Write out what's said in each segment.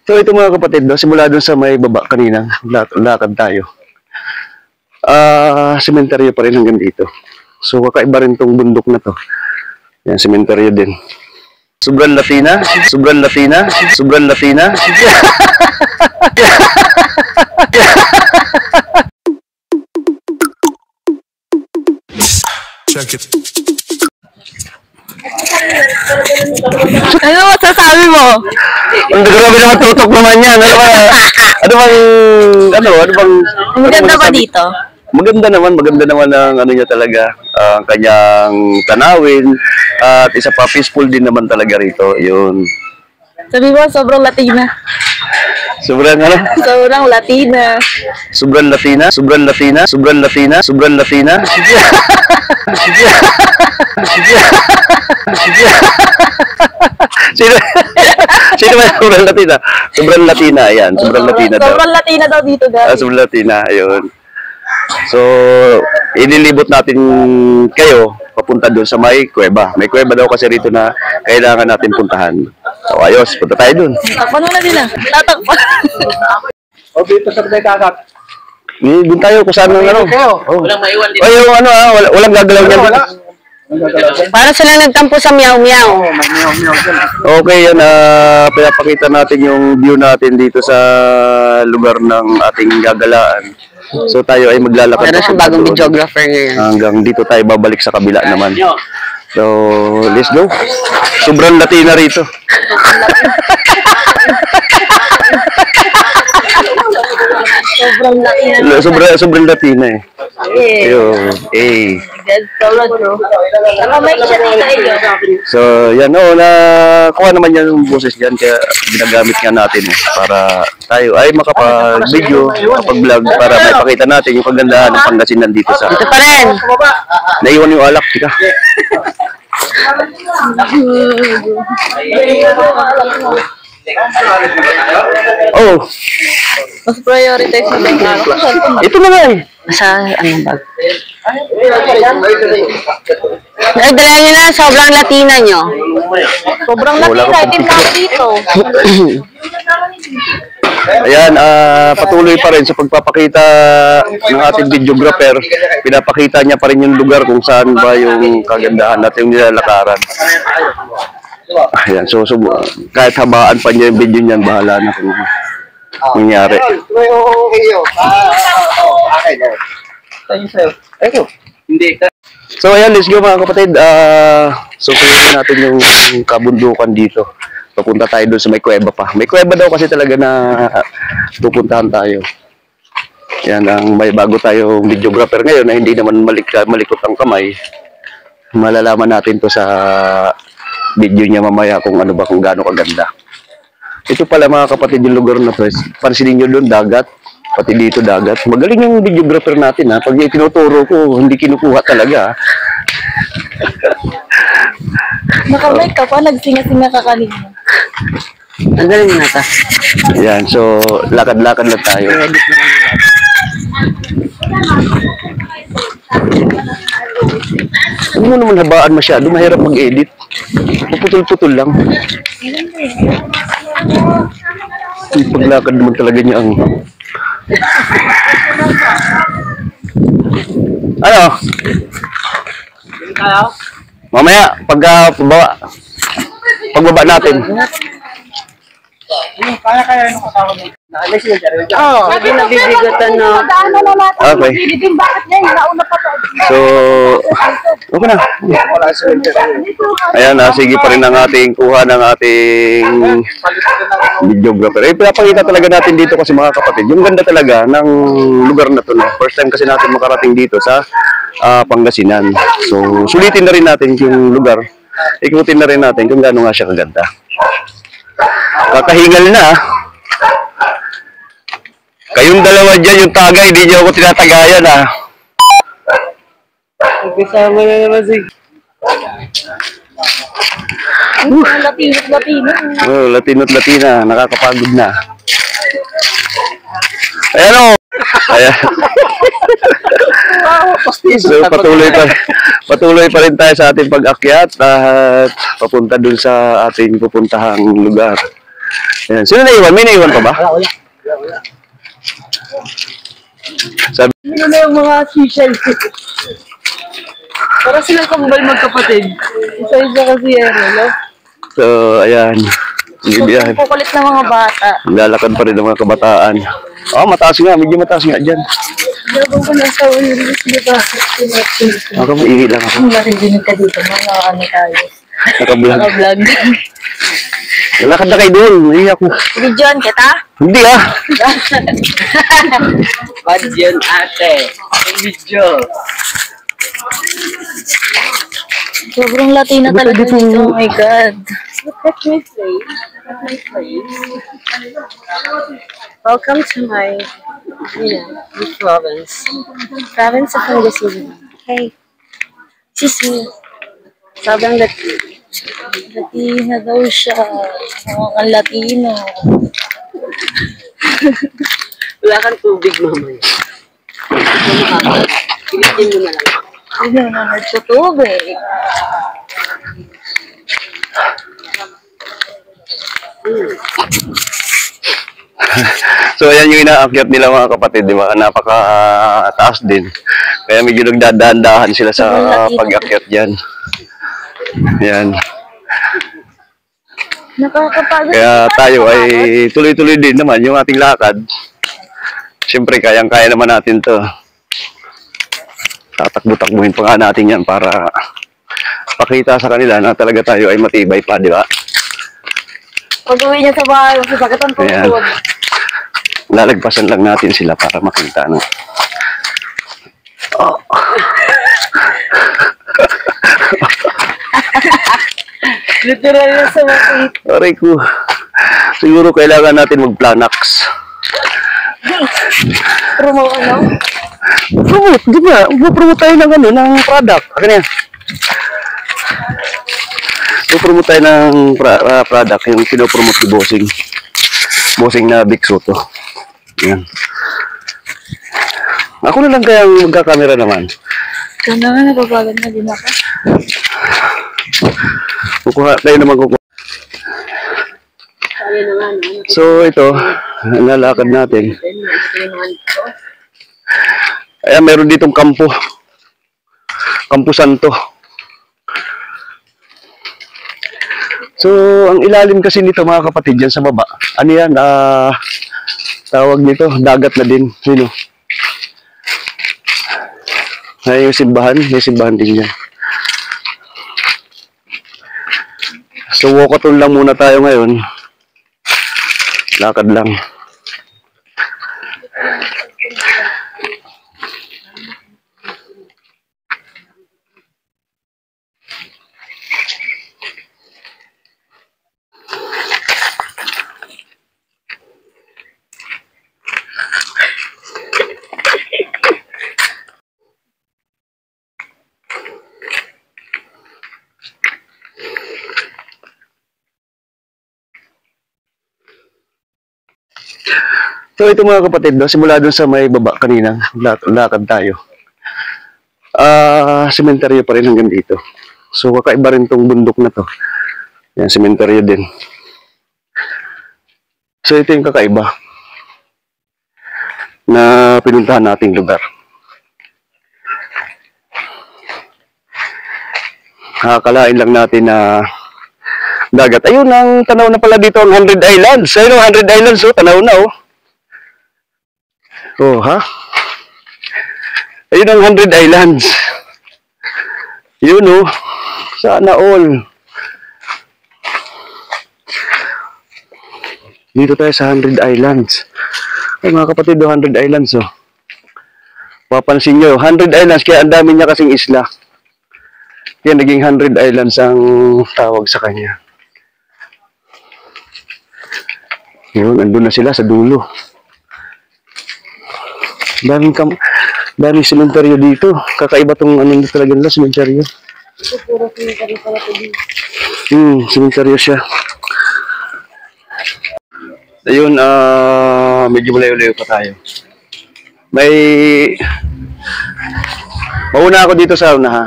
So ito mga kapatid, no, simula dun sa may baba kanina, lakad tayo. Sementeryo pa rin hanggang dito. So kakaiba rin tong bundok na to. Yan, sementeryo din. Sobrang Latina, sobrang Latina, sobrang Latina. Check it. Ano masasabi mo? Ang grabe naman tutok naman yan. Ano bang... Maganda ba dito? Maganda naman ang ano niya talaga, ang kanyang tanawin, at isa pa peaceful din naman talaga rito. Yun. Sabi mo, sobrang Latina. Sobrang ano? Sobrang Latina. Sobrang Latina, sobrang Latina, sobrang Latina, sobrang Latina. Sino ba sobrang Latina? Sobrang Latina, ayan. Sobrang Latina daw. Sobrang Latina daw dito, guys. Sobrang Latina, ayun. So, ililibot natin kayo papunta doon sa may kuweba. May kuweba daw kasi rito na kailangan natin puntahan. So, ayos, punta tayo doon. Takpan mo na nila. Tatakpan. O dito sa may kagat. Doon tayo kung saan ng ano. Walang maiwan dito. O yung ano walang gagalaw niyan. Wala. Para sila nagtampo sa miyaw-miyaw. Okay, yan. Pinapakita natin yung view natin dito sa lugar ng ating gagalaan. So tayo ay maglalakad. Meron siyang bagong videographer ngayon. Hanggang dito tayo babalik sa kabila naman. So, let's go. Sobrang Latina rito. Sobrang Latina eh. So, yan nakuha naman yan yung boses dyan, kaya ginagamit nga natin para tayo ay makapag-video, makapag-vlog, para may pakita natin yung kagandahan ng Pangasinan dito sa... Dito pa rin! Naiwan yung alak, tika. Oh. Mas prioritize mo yung Ito na nga eh. sa anong bag? Nagdala nyo na, sobrang Latina nyo. Sobrang Latina, din lang dito. Ayan, patuloy pa rin sa pagpapakita ng ating videographer. Pinapakita niya pa rin yung lugar kung saan ba yung kagandahan natin, yung nilalakaran. Ayan, so kahit habaan pa niya yung video niyan, bahala na kung mangyari. So ayan, let's go mga kapatid. Susunod natin yung kabundukan dito. Papunta tayo doon sa may kuweba pa. May kuweba daw kasi talaga na pupuntahan tayo. Yan ang may bago tayong videographer ngayon na hindi naman malikot ang kamay. Malalaman natin to sa video niya mamaya kung ano ba, kung gaano kaganda. Ito pala mga kapatid yung lugar na to. Pansinin nyo doon, dagat. Pati dito dagat. Magaling yung videographer natin ha. Pag tinuturo ko, hindi kinukuha talaga. Nakamay ka pa, nagsinga-singa ka kanina. Ang galing mo nata. Yan, so lakad-lakad lang tayo. Huwag mo naman habaan masyado, mahirap mag-edit. Puputol-putol lang. Yung paglakad naman talaga niya ang... Ano? Mamaya, pagbaba natin. Kaya yung kasama mo. Oo, nabibigatan na. Okay. So, okay na. Ayan, sige pa rin ang ating kuha ng ating videographer. Pinapakita talaga natin dito kasi mga kapatid. Yung ganda talaga ng lugar na to. First time kasi natin makarating dito sa Pangasinan. So, sulitin na rin natin yung lugar. Ikutin na rin natin kung gaano nga siya kaganda. Kakahingal na. Kayong dalawa dyan, yung tagay, hindi nyo ako tinatagayan ha. Kasama na naman si... Latino't Latina, nakakapagod na. Ayan o. Ayan. So patuloy pa rin tayo sa ating pag-akyat at papunta dun sa ating pupuntahang lugar. Ayan. Sino naiwan? May naiwan pa ba? Sabi, Ano na yung mga seashells? Para silang kambal magkapatid. Isa-isa kasi yan, no? so, ayan. Bibiyahe. Kukulit ng mga bata. Lalakad pa rin ng mga kabataan. Oh, mataas nga. Medyo mataas nga dyan. Labang ko nasa ulit, di ba? Ako, maihi lang ako. Ang narinig ka dito, mga ano tayo. Nakablog. Naka-vlog. Lalakad na kayo doon. Maihi ako. Videoan kita? Hindi ah. Bad yun, ate. Video. Sobrang Latina talaga dito. Oh my God. Look at my place. Look at my place. Welcome to my, the province. Province of Pangasinan. Hey. Sisi. Sobrang Latina daw siya. Ang Latino. Wala kang tubig, mamaya. Pilitin mo na lang. Hindi na nagtutubig. So, ayan yung inaakyat nila mga kapatid, di ba? Napaka-taas din. Kaya medyo nagdadaan-dahan sila sa pag-akyat dyan. Ayan. Nakakapagod. Kaya tayo ay tuloy-tuloy din naman yung ating lakad. Siyempre, kayang-kaya naman natin to. Tatakbo-takbuhin pa nga natin yan para pakita sa kanila na talaga tayo ay matibay pa, di ba? Pag-uwi niya sa bahay, masasakit ang Ayan. tuhod. Lalagpasan lang natin sila para makita na. Oh. Literal na sa makit. Aray ko. Siguro kailangan natin mag-planax. Promo ano? Promote, di ba? Promote tayo ng ano, ng product. Ano yan? Promote tayo ng product, yung pinopromote ni Bossing. Bossing na Big Soto. Yan. Ako na lang kayang magkakamera naman. Ikaw naman, napapagod na din ako. Kukuha, kayo naman kukuha. So, ito, nalakad natin. Ayan, meron ditong kampo. Kampo Santo. So, ang ilalim kasi nito mga kapatid dyan sa baba. Ano yan? Tawag nito, dagat na din. Sino? Ay, yung simbahan. May simbahan din yan. So, walkathon lang muna tayo ngayon. Lakad lang. So ito mga kapatid, no, simula dun sa may baba kanina, lakad tayo. Sementeryo pa rin hanggang dito. So kakaiba rin tong bundok na to. Yan, sementeryo din. So ito yung kakaiba na pinuntahan nating lugar. Nakakalain lang natin na dagat. Ayun, ang tanaw na pala dito ang 100 Islands. Ayun, 100 Islands, oh, tanaw na, oh. Oh, ha? Ayun ang 100 Islands. Yun, oh. Sana all. Dito tayo sa 100 Islands. Ay, mga kapatid, 100 Islands, oh. Papansin nyo, 100 Islands, kaya ang dami niya kasing isla. Kaya naging 100 Islands ang tawag sa kanya. Yun, andun na sila sa dulo. Daming sementeryo dito. Kakaiba tong ano talaga nila, sementeryo. Puro sementeryo pala ito dito. Sementeryo siya. Ayun, medyo malayo-layo pa tayo. Mauna ako dito sa una, ha?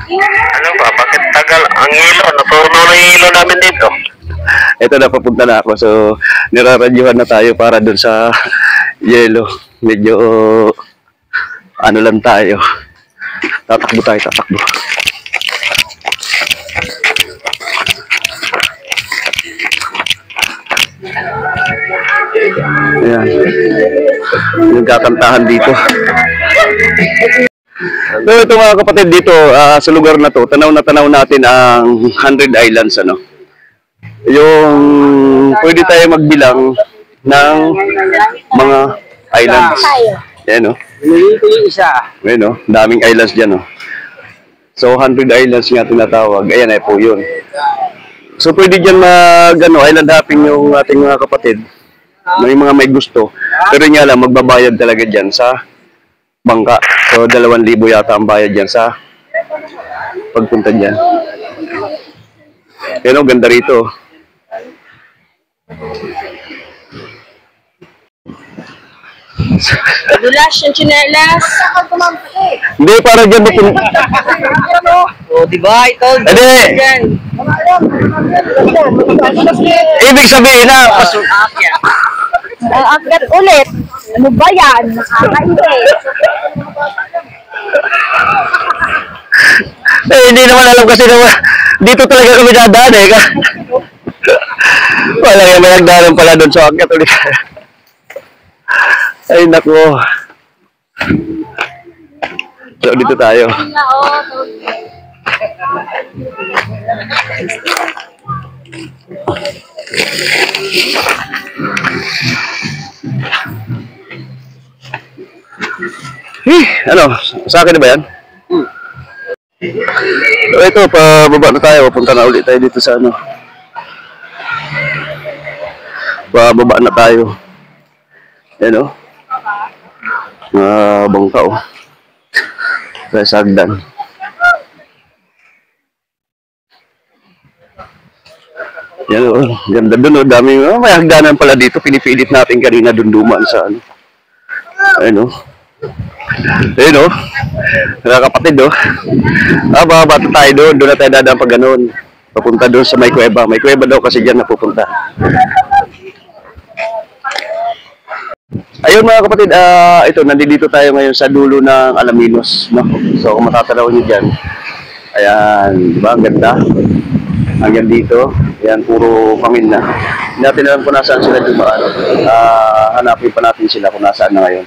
Ano ba? Bakit tagal? Ang hilo, naturo na yung hilo namin dito. Ito na, papunta na ako. So, niraradyohan na tayo para dun sa yelo. Medyo, ano lang tayo. Tatakbo tayo, tatakbo. Ayan. Yung kakantahan dito. So, ito mga kapatid dito, sa lugar na to, tanaw na tanaw natin ang 100 Islands, ano. Yung pwede tayo magbilang ng mga islands. Ayan, no? Nilili ko yung isa. Ayan, no? Daming islands dyan, no? So, 100 Islands nga tinatawag. Ayan, ay po yun. So, pwede dyan island hopping yung ating mga kapatid. May mga may gusto. Pero nga lang, magbabayad talaga dyan sa bangka. So, 2,000 yata ang bayad dyan sa pagpunta dyan. Yan o, ganda rito. Dulas yung chinelas. Hindi, para dyan mapunta. O, di ba? Ito. Hindi! Yan. Ibig sabihin na, Akyat ulit. Ano ba yan? Nakakaintay. hindi naman alam kasi naman, dito talaga kami dadaan eh. Wala yung may nagdaanan pala doon sa akyat ulit. Ay, nako. So, dito tayo. Ano? Sa akin na ba yan? So, ito, pababa na tayo. Punta na ulit tayo dito sa ano. Pababa na tayo. Yan o. Bangka o. Kaya sagdan. Yan o. Ganda dun o. Daming, may hagdanan pala dito. Pinipilit natin kanina dun dumaan sa ano. Ayun o. Ayun o. Nakakapatid o. Bababa tayo doon. Doon na tayo dadaan pag ganun. Papunta doon sa may kuweba. May kuweba daw kasi dyan napupunta. Ayun mga kapatid, ito, nandito tayo ngayon sa dulo ng Alaminos, no? So kung matatanaw nyo dyan, ayan, di ba, ang ganda. Hanggang dito, ayan, puro pangin na. Hindi natin alam kung nasaan sila dumaan. Hanapin pa natin sila kung nasaan na ngayon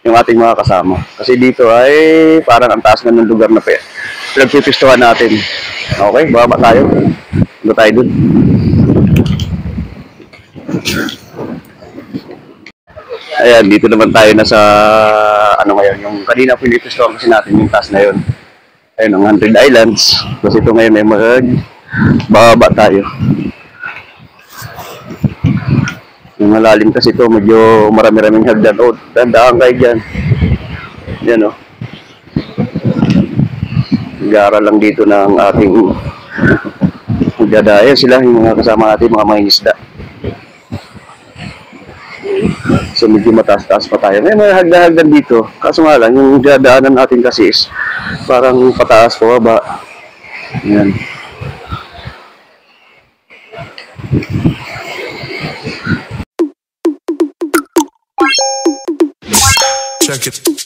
yung ating mga kasama. Kasi dito ay parang ang taas na ng lugar na pinagpipistuhan natin. Okay, baba tayo. Ano tayo dun? Ayan, dito naman tayo na sa ano ngayon, yung kanina pinipistuhan kasi natin yung taas na yun. Ayun, ang 100 Islands. Kasi ito ngayon ay bababa tayo. Yung malalim kasi ito, medyo marami-raming hagdan. Oh, dandaan kayo dyan. Yan o. Gara lang dito ng ating magdadaya sila, yung mga kasama natin, mga mangingisda. So medyo mataas-taas pa tayo. May mga hagdan-hagdan dito. Kaso nga lang, yung dadaanan natin kasi is parang pataas pa baba. Yan. Check it.